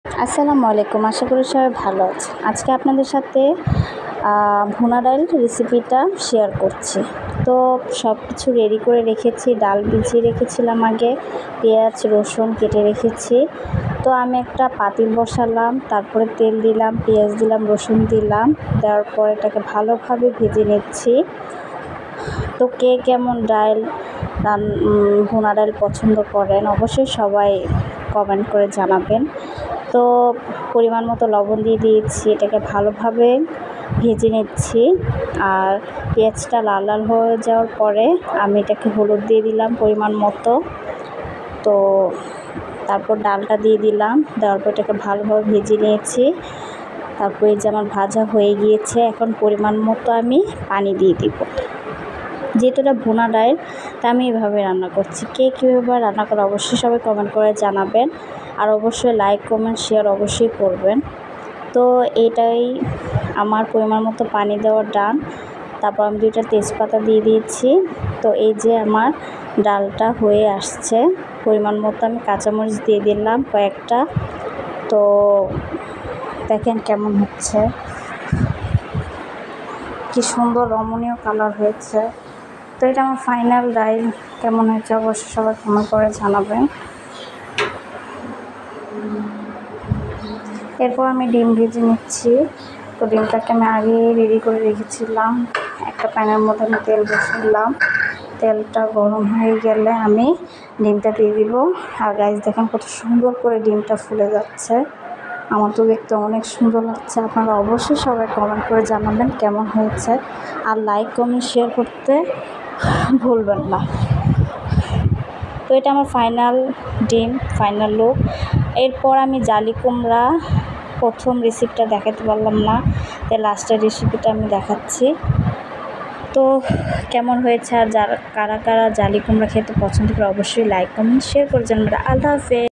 আসসালামু আলাইকুম, আশা করি সবাই ভালো আছে। আজকে আপনাদের সাথে ভুনা ডাল রেসিপিটা শেয়ার করছি। তো সব কিছু রেডি করে রেখেছি, ডাল ভিজিয়ে রেখেছিলাম আগে, পেঁয়াজ রসুন কেটে রেখেছি। তো আমি একটা পাতিল বসালাম, তারপরে তেল দিলাম, পেঁয়াজ দিলাম, রসুন দিলাম, দেওয়ার পর এটাকে ভালোভাবে ভেজে নিচ্ছি। তো কে কেমন ভুনা ডাল পছন্দ করেন অবশ্যই সবাই কমেন্ট করে জানাবেন। তো পরিমাণ মতো লবণ দিয়ে দিয়েছি, এটাকে ভালোভাবে ভেজে নিচ্ছি। আর পেঁয়াজটা লাল লাল হয়ে যাওয়ার পরে আমি এটাকে হলুদ দিয়ে দিলাম পরিমাণ মতো। তো তারপর ডালটা দিয়ে দিলাম, দেওয়ার পর এটাকে ভালোভাবে ভেজে নিয়েছি। তারপর এই যে আমার ভাজা হয়ে গিয়েছে, এখন পরিমাণ মতো আমি পানি দিয়ে দিব। যেহেতু এটা ভুনা ডাল, তা আমি এভাবে রান্না করছি। কে কীভাবে রান্না করে অবশ্যই সবাই কমেন্ট করে জানাবেন। আর অবশ্যই লাইক কমেন্ট শেয়ার অবশ্যই করবেন। তো এটাই আমার পরিমাণ মতো পানি দেওয়ার ডান। তারপর আমি 2টা তেজপাতা দিয়ে দিয়েছি। তো এই যে আমার ডালটা হয়ে আসছে, পরিমাণ মতো আমি কাঁচামরিচ দিয়ে দিলাম কয়েকটা। তো দেখেন কেমন হচ্ছে, কি সুন্দর রমণীয় কালার হয়েছে। তো এটা আমার ফাইনাল ডাল, কেমন হয়েছে অবশ্যই সবাই কমেন্ট করে জানাবেন। এরপর আমি ডিম ভেজে নিচ্ছি। তো ডিমটাকে আমি আগে রেডি করে রেখেছিলাম। একটা প্যানের মধ্যে আমি তেল বসিয়ে, তেলটা গরম হয়ে গেলে আমি ডিমটা দিয়ে দিব। আর গাইস দেখেন কত সুন্দর করে ডিমটা ফুলে যাচ্ছে, আমার তো দেখতে অনেক সুন্দর লাগছে। আপনারা অবশ্যই সবাই কমেন্ট করে জানাবেন কেমন হয়েছে, আর লাইক কমেন্ট শেয়ার করতে ভুলবেন না। তো এটা আমার ফাইনাল ডিম, ফাইনাল লুক। এরপর আমি জালি কুমড়া প্রথম রেসিপিটা দেখাতে পারলাম না, তাই লাস্টের রেসিপিটা আমি দেখাচ্ছি। তো কেমন হয়েছে, আর কারা কারা জালি কুমড়া খেতে পছন্দ করে অবশ্যই লাইক কমেন্ট শেয়ার করে জানাবেন। আল্লাহ হাফেজ।